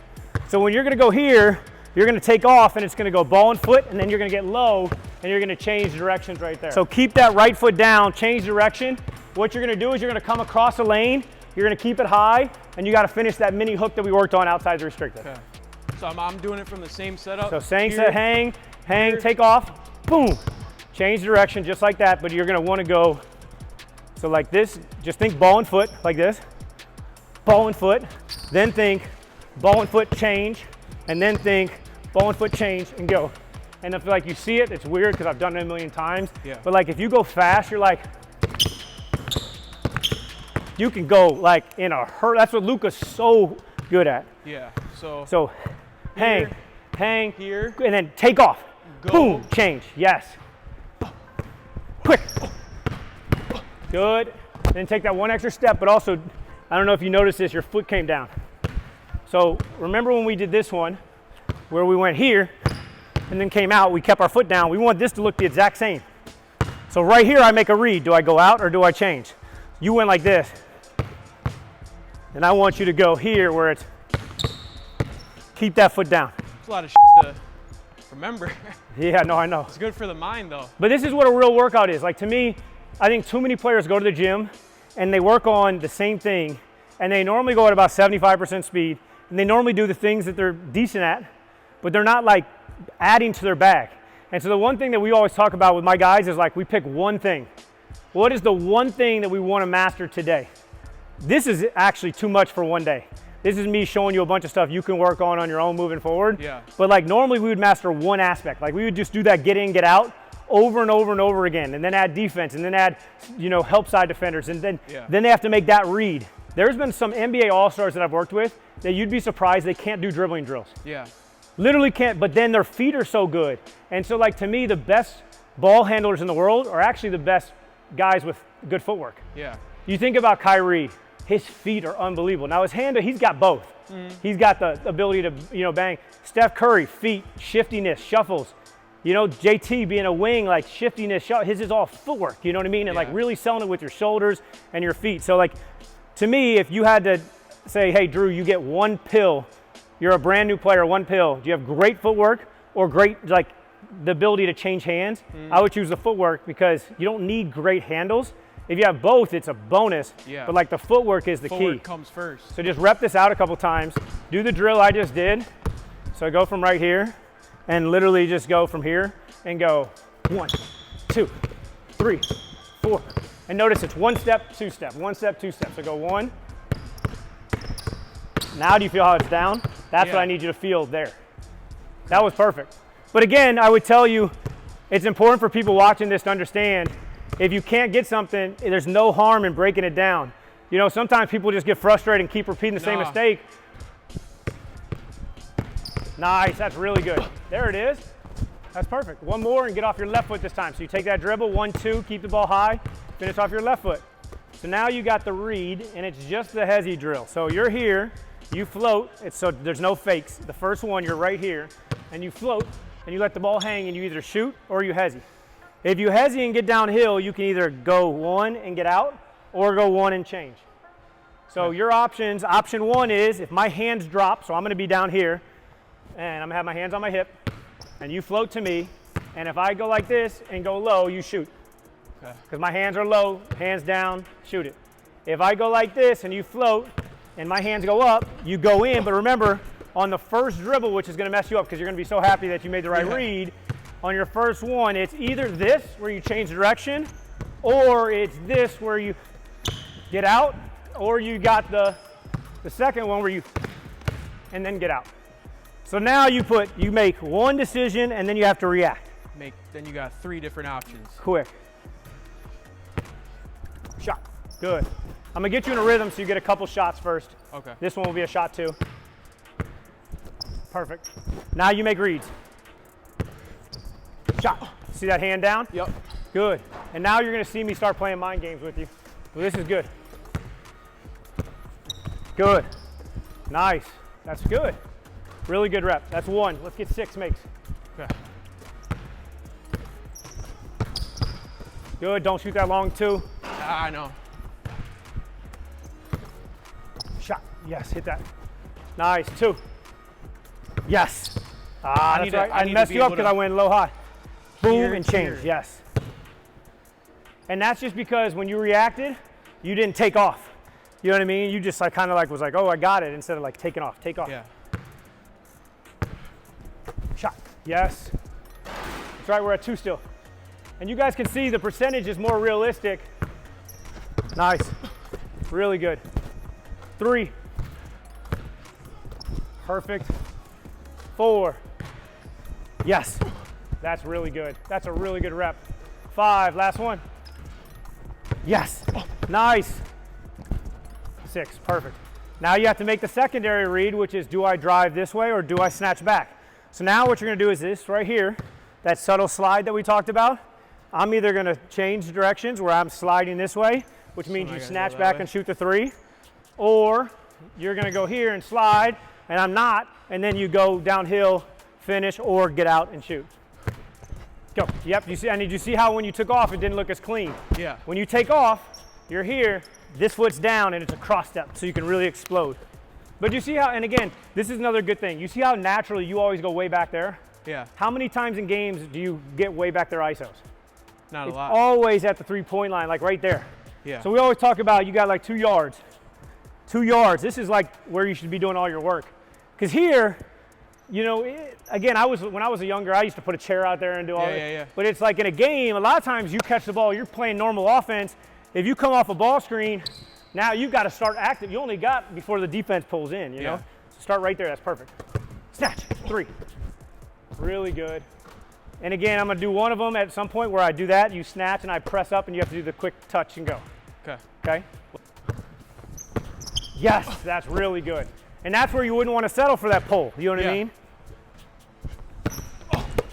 So when you're going to go here, you're going to take off and it's going to go ball and foot, and then you're going to get low and you're going to change directions right there. So keep that right foot down, change direction. What you're going to do is you're going to come across a lane, you're going to keep it high, and you got to finish that mini hook that we worked on outside the restricted. Okay. So I'm doing it from the same setup. So same set, hang, take off, boom. Change direction just like that, but you're going to want to go, so like this, just think ball and foot like this, ball and foot, then think ball and foot change, and then think ball and foot change and go. And if like you see it, it's weird because I've done it a million times. Yeah. But like if you go fast, you're like, you can go like in a hurry. That's what Luka's so good at. Yeah. So hang here, and then take off. Go. Boom, change. Yes. Quick. Good. Then take that one extra step, but also, I don't know if you noticed this, your foot came down. So remember when we did this one, where we went here and then came out, we kept our foot down. We want this to look the exact same. So right here, I make a read. Do I go out or do I change? You went like this. And I want you to go here where it's, keep that foot down. it's a lot of to remember. Yeah, no, I know. It's good for the mind though. But this is what a real workout is. Like to me, I think too many players go to the gym and they work on the same thing, and they normally go at about 75% speed, and they normally do the things that they're decent at, but they're not like adding to their bag. And so the one thing that we always talk about with my guys is like we pick one thing. What is the one thing that we want to master today? This is actually too much for one day. This is me showing you a bunch of stuff you can work on your own moving forward. Yeah. But like normally we would master one aspect. Like we would just do that get in, get out over and over and over again, and then add defense, and then add, help side defenders, and then they have to make that read. There's been some NBA All-Stars that I've worked with that you'd be surprised they can't do dribbling drills. Yeah. Literally can't, but then their feet are so good. And so like to me, the best ball handlers in the world are actually the best guys with good footwork. Yeah. You think about Kyrie, his feet are unbelievable. Now his hand, he's got both. He's got the ability to, bang. Steph Curry, feet, shiftiness, shuffles. JT being a wing, like shiftiness, his is all footwork, you know what I mean? And like really selling it with your shoulders and your feet. So like, to me, if you had to say, hey, Drew, you get one pill, you're a brand new player, one pill. Do you have great footwork or great, like the ability to change hands, I would choose the footwork because you don't need great handles. If you have both, it's a bonus, but like the footwork is the key. Footwork comes first. So just rep this out a couple times. Do the drill I just did. So I go from right here and literally just go from here and go 1, 2, 3, 4. And notice it's 1 step, 2 step, 1 step, 2 steps. So go 1. Now do you feel how it's down? That's what I need you to feel there. That was perfect. But again, I would tell you, it's important for people watching this to understand, if you can't get something, there's no harm in breaking it down. You know, sometimes people just get frustrated and keep repeating the same mistake. Nice, that's really good. There it is. That's perfect. One more and get off your left foot this time. So you take that dribble, 1, 2, keep the ball high, finish off your left foot. So now you got the read, and it's just the hezzy drill. So you're here, you float, so there's no fakes. The first one, you're right here, and you float, and you let the ball hang, and you either shoot or you hezzy. If you hezzy and get downhill, you can either go 1 and get out, or go 1 and change. So your options, option 1 is, if my hands drop, so I'm gonna be down here, and I'm gonna have my hands on my hip, and you float to me, and if I go like this and go low, you shoot. Because my hands are low, hands down, shoot it. If I go like this and you float, and my hands go up, you go in, but remember, on the first dribble, which is gonna mess you up because you're gonna be so happy that you made the right read, on your first one, it's either this, where you change direction, or it's this, where you get out, or you got the second one where you, and then get out. So now you make one decision, and then you have to react. Then you got 3 different options. Quick. Shot. Good. I'm gonna get you in a rhythm so you get a couple shots first. Okay. This one will be a shot too. Perfect. Now you make reads. Shot. See that hand down? Yep. Good. And now you're gonna see me start playing mind games with you. Well, this is good. Good. Nice. That's good. Really good rep. That's 1. Let's get 6 makes. Okay. Good. Don't shoot that long too. I know. Shot. Yes, hit that. Nice. 2. Yes. That's right. I messed you up because I went low high. Boom and change. Yes. And that's just because when you reacted, you didn't take off. You know what I mean? You just kind of like was like, oh, I got it, instead of like taking off. Take off. Yeah. Shot. Yes. That's right. We're at 2 still. And you guys can see the percentage is more realistic. Nice. Really good. 3. Perfect. 4. Yes. That's really good. That's a really good rep. 5. Last one. Yes. Nice. 6. Perfect. Now you have to make the secondary read, which is, do I drive this way or do I snatch back? So now what you're going to do is this right here, that subtle slide that we talked about. I'm either going to change directions where I'm sliding this way, which means you snatch back and shoot the 3, or you're going to go here and slide, and I'm not, and then you go downhill, finish, or get out and shoot. Go. Yep. You see? And did you see how when you took off, it didn't look as clean? Yeah. When you take off, you're here. This foot's down, and it's a cross step, so you can really explode. But you see how? And again, this is another good thing. You see how naturally you always go way back there? Yeah. How many times in games do you get way back there ISOs? Not a It's lot. always at the 3-point line, like right there. Yeah. So we always talk about you got like 2 yards. 2 yards. This is like where you should be doing all your work. Because here, you know, again, when I was younger, I used to put a chair out there and do all that. Yeah. But it's like in a game, a lot of times you catch the ball, you're playing normal offense. If you come off a ball screen, now you've got to start active. You only got before the defense pulls in, you know? So start right there. That's perfect. Snatch. 3. Really good. And again, I'm going to do one of them at some point where I do that. You snatch and I press up and you have to do the quick touch and go. Okay. Okay? Yes, that's really good. And that's where you wouldn't want to settle for that pull. You know what I mean?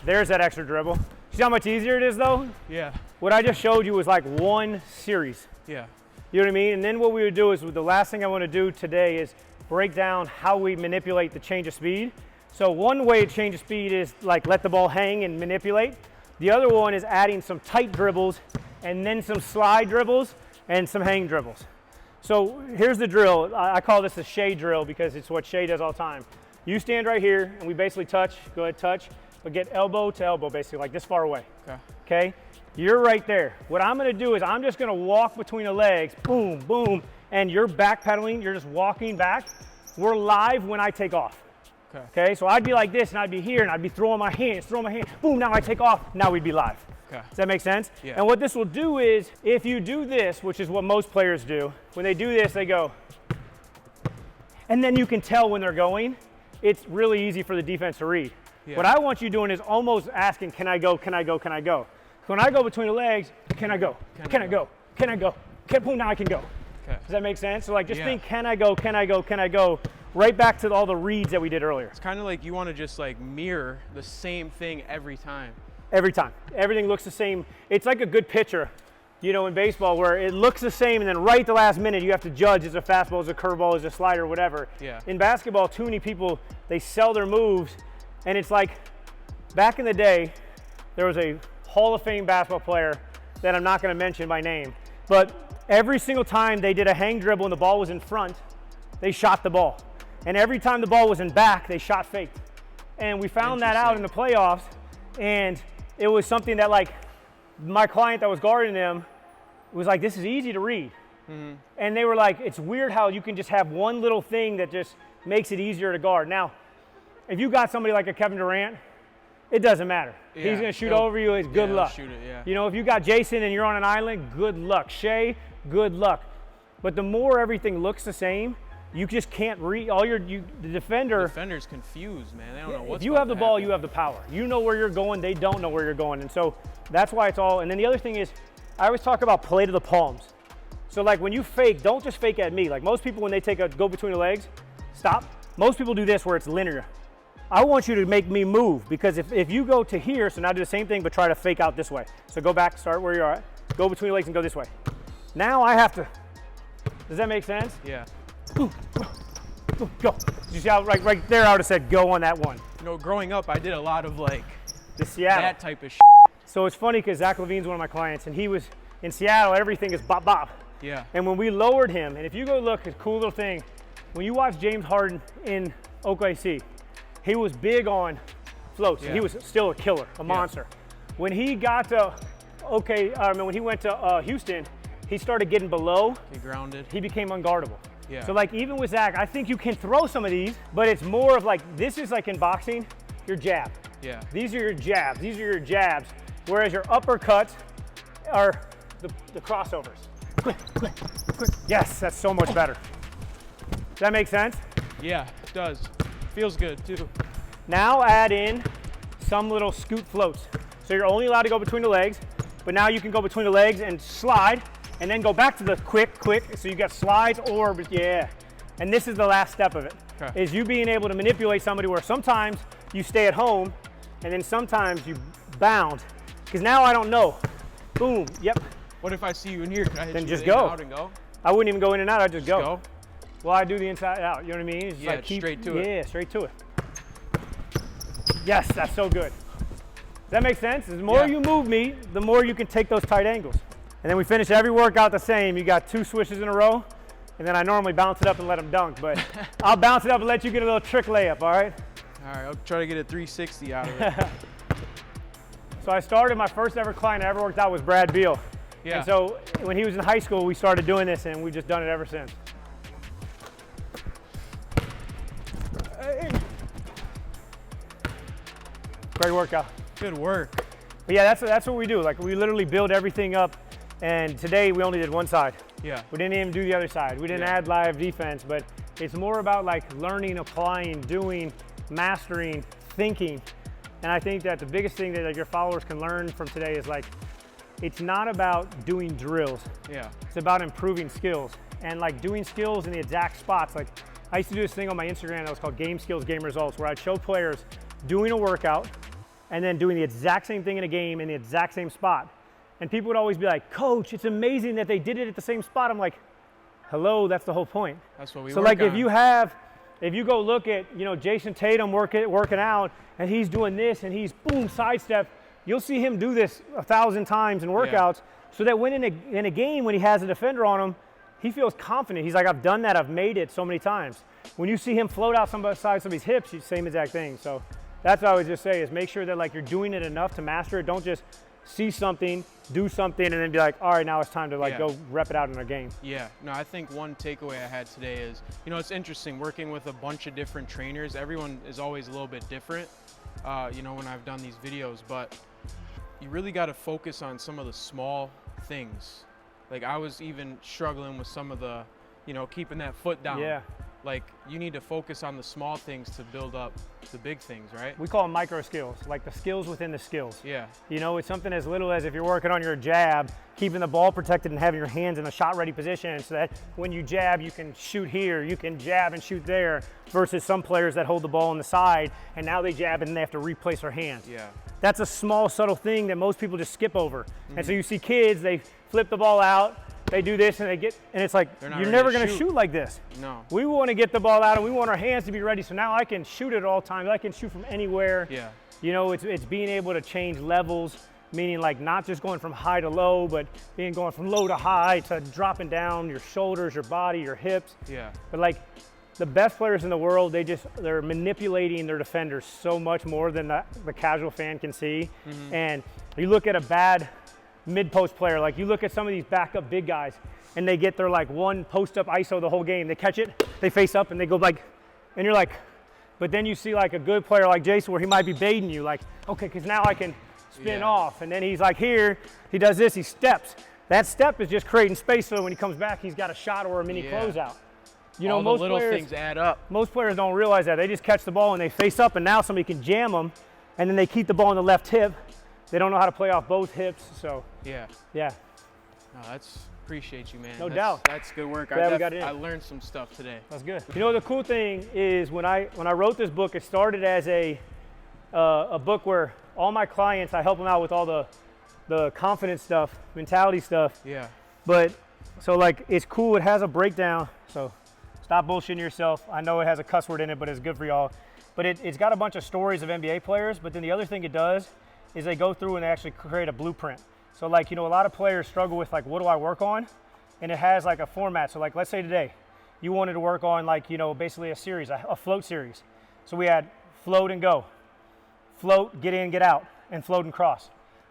There's that extra dribble. See how much easier it is though? Yeah. What I just showed you was like one series. Yeah. You know what I mean? And then what we would do is, the last thing I want to do today is break down how we manipulate the change of speed. So one way to change of speed is like let the ball hang and manipulate. The other one is adding some tight dribbles and then some slide dribbles and some hang dribbles. So here's the drill. I call this a Shea drill because it's what Shea does all the time. You stand right here and we basically touch, go ahead touch, but get elbow to elbow, basically, like this far away. Okay. Okay? You're right there. What I'm gonna do is I'm just gonna walk between the legs, boom, boom, and you're backpedaling, you're just walking back. We're live when I take off. Okay. Okay, so I'd be like this, and I'd be here, and I'd be throwing my hands, boom, now I take off, now we'd be live. Okay. Does that make sense? Yeah. And what this will do is, if you do this, which is what most players do, when they do this, they go, and then you can tell when they're going. It's really easy for the defense to read. Yeah. What I want you doing is almost asking, can I go, can I go, can I go? When I go between the legs, can I go? Can I go? Can I go? Boom, now I can go. Okay. Does that make sense? So like just think, can I go, can I go, can I go? Right back to all the reads that we did earlier. It's kind of like you want to just like mirror the same thing every time. Every time. Everything looks the same. It's like a good pitcher, you know, in baseball where it looks the same and then right at the last minute you have to judge is it a fastball, is it a curveball, is it a slider, whatever. Yeah. In basketball, too many people, they sell their moves, and it's like back in the day, there was a Hall of Fame basketball player that I'm not going to mention by name, but every single time they did a hang dribble and the ball was in front, they shot the ball. And every time the ball was in back, they shot fake. And we found that out in the playoffs, and it was something that like my client that was guarding them was like, this is easy to read. Mm-hmm. And they were like, it's weird how you can just have one little thing that just makes it easier to guard. Now, if you got somebody like a Kevin Durant, it doesn't matter. Yeah, he's going to shoot over you. It's good luck. Shoot it, yeah. You know, if you got Jason and you're on an island, good luck. Shea, good luck. But the more everything looks the same, you just can't read. The defender's confused, man. They don't know what's If you have the ball, you have the power. You know where you're going. They don't know where you're going. And so that's why it's all. And then the other thing is, I always talk about play to the palms. So like when you fake, don't just fake at me. Like most people when they take a go between the legs, stop. Most people do this where it's linear. I want you to make me move, because if you go to here, so now do the same thing but try to fake out this way. So go back, start where you are, go between the legs and go this way. Now I have to, does that make sense? Yeah. Go. You see how right there I would have said go on that one. You know, growing up, I did a lot of like that type of So it's funny because Zach Levine's one of my clients, and he was in Seattle, everything is bop bop. Yeah. And when we lowered him, and if you go look, it's a cool little thing, when you watch James Harden in OKC, he was big on floats. Yeah. He was still a killer, a monster. When he got to when he went to Houston, he started getting below. He grounded. He became unguardable. Yeah. So like even with Zach, I think you can throw some of these, but it's more of like, this is like in boxing, your jab. Yeah. These are your jabs. These are your jabs. Whereas your uppercuts are the crossovers. Quick. Yes, that's so much better. Does that make sense? Yeah, it does. Feels good too. Now add in some little scoot floats. So you're only allowed to go between the legs, but now you can go between the legs and slide, and then go back to the quick. So you got slides or, And this is the last step of it, is you being able to manipulate somebody where sometimes you stay at home, and then sometimes you bound. Because now I don't know. Boom, yep. What if I see you in here? Can I hit then you just in and go. out and go? I wouldn't even go in and out, I'd just go. Well, I do the inside out, you know what I mean? It's like straight to it. Yeah, straight to it. Yes, that's so good. Does that make sense? The more you move me, the more you can take those tight angles. And then we finish every workout the same. You got 2 swishes in a row, and then I normally bounce it up and let them dunk, but I'll bounce it up and let you get a little trick layup, all right? All right, I'll try to get a 360 out of it. So I started, my first ever client I ever worked out was Brad Beal. Yeah. And so when he was in high school, we started doing this, and we've just done it ever since. Great workout. Good work. But yeah, that's what we do. Like we literally build everything up, and today we only did one side. Yeah. We didn't even do the other side. We didn't add live defense, but it's more about like learning, applying, doing, mastering, thinking. And I think that the biggest thing that like, your followers can learn from today is like, it's not about doing drills. Yeah. It's about improving skills and like doing skills in the exact spots. Like I used to do this thing on my Instagram that was called Game Skills, Game Results, where I'd show players doing a workout and then doing the exact same thing in a game in the exact same spot. And people would always be like, Coach, it's amazing that they did it at the same spot. I'm like, hello, that's the whole point. That's what we So work like on. if you go look at, Jason Tatum working out and he's doing this and he's boom, sidestep, you'll see him do this 1,000 times in workouts so that when in a game when he has a defender on him, he feels confident. He's like, I've done that, I've made it so many times. When you see him float out somebody's hips, it's the same exact thing. So That's what I would just say is make sure that like you're doing it enough to master it. Don't just see something, do something, and then be like, all right, now it's time to like go rep it out in a game. Yeah, no, I think one takeaway I had today is, you know, it's interesting working with a bunch of different trainers. Everyone is always a little bit different, you know, when I've done these videos, but you really got to focus on some of the small things. Like I was even struggling with some of the, you know, keeping that foot down. Yeah. Like you need to focus on the small things to build up the big things, right? We call them micro skills, like the skills within the skills. Yeah. You know, it's something as little as if you're working on your jab, keeping the ball protected and having your hands in a shot ready position so that when you jab, you can shoot here, you can jab and shoot there, versus some players that hold the ball on the side and now they jab and they have to replace their hands. Yeah. That's a small, subtle thing that most people just skip over. Mm-hmm. And so you see kids, they flip the ball out, they do this and they get, and it's like, you're never gonna shoot like this. No. We wanna get the ball out and we want our hands to be ready, so now I can shoot at all times. I can shoot from anywhere. Yeah. You know, it's being able to change levels, meaning like not just going from high to low, but going from low to high to dropping down your shoulders, your body, your hips. Yeah. But like the best players in the world, they're manipulating their defenders so much more than the casual fan can see. Mm-hmm. And you look at a bad mid-post player, like you look at some of these backup big guys and they get their like one post-up ISO the whole game. They catch it, they face up and they go like, and you're like, but then you see like a good player like Jason where he might be baiting you like, okay, because now I can spin off. And then he's like here, he does this, he steps. That step is just creating space so when he comes back, he's got a shot or a mini closeout. You know, all most the little players, things add up. Most players don't realize that. They just catch the ball and they face up and now somebody can jam them and then they keep the ball on the left hip. They don't know how to play off both hips, so. Yeah. Yeah. No, appreciate you, man. No doubt. That's good work. I learned some stuff today. That's good. You know, the cool thing is when I wrote this book, it started as a book where all my clients, I help them out with all the confidence stuff, mentality stuff. Yeah. But, so like, it's cool, it has a breakdown, so stop bullshitting yourself. I know it has a cuss word in it, but it's good for y'all. But it's got a bunch of stories of NBA players, but then the other thing it does is they go through and they actually create a blueprint. So like, you know, a lot of players struggle with like, what do I work on? And it has like a format. So like, let's say today, you wanted to work on like, you know, basically a series, a float series. So we had float and go, float, get in, get out, and float and cross.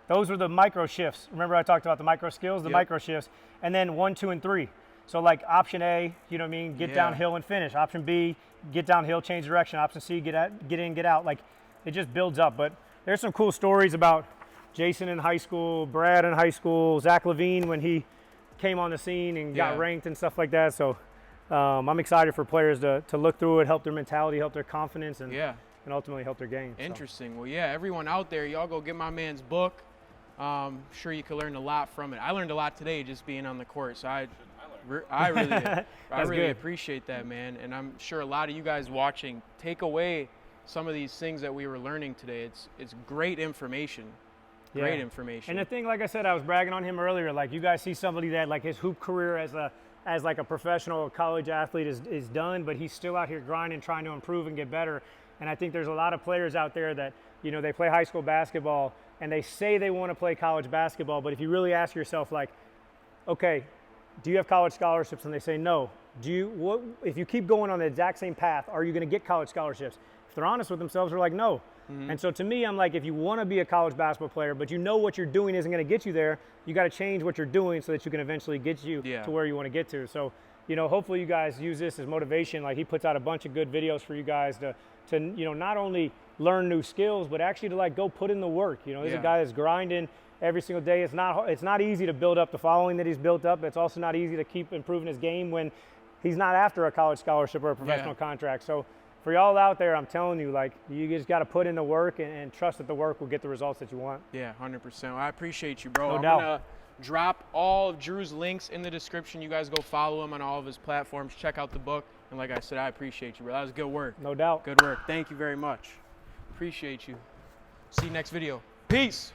Those were the micro shifts. Remember I talked about the micro skills, the micro shifts, and then 1, 2, and 3. So like option A, you know what I mean, get downhill and finish. Option B, get downhill, change direction. Option C, get in, get out. Like it just builds up. But there's some cool stories about Jason in high school, Brad in high school, Zach LaVine when he came on the scene and got ranked and stuff like that. So I'm excited for players to look through it, help their mentality, help their confidence, and ultimately help their game. Interesting. So. Well, yeah, everyone out there, y'all go get my man's book. Sure you could learn a lot from it. I learned a lot today just being on the court. So I really appreciate that, man. And I'm sure a lot of you guys watching take away some of these things that we were learning today. It's great information. Great information. And the thing, like I said, I was bragging on him earlier. Like you guys see somebody that like his hoop career as like a professional college athlete is done, but he's still out here grinding, trying to improve and get better. And I think there's a lot of players out there that, you know, they play high school basketball and they say they want to play college basketball, but if you really ask yourself like, okay, do you have college scholarships? And they say no. If you keep going on the exact same path, are you going to get college scholarships? If they're honest with themselves, they're like, no. Mm-hmm. And so to me, I'm like, if you want to be a college basketball player, but you know what you're doing isn't going to get you there, you got to change what you're doing so that you can eventually get you to where you want to get to. So, you know, hopefully you guys use this as motivation. Like he puts out a bunch of good videos for you guys to you know, not only learn new skills, but actually to like go put in the work. You know, there's a guy that's grinding every single day. It's not easy to build up the following that he's built up. It's also not easy to keep improving his game when he's not after a college scholarship or a professional contract. So for y'all out there, I'm telling you, like, you just got to put in the work and trust that the work will get the results that you want. Yeah, 100%. Well, I appreciate you, bro. No doubt. I'm going to drop all of Drew's links in the description. You guys go follow him on all of his platforms. Check out the book. And like I said, I appreciate you, bro. That was good work. No doubt. Good work. Thank you very much. Appreciate you. See you next video. Peace.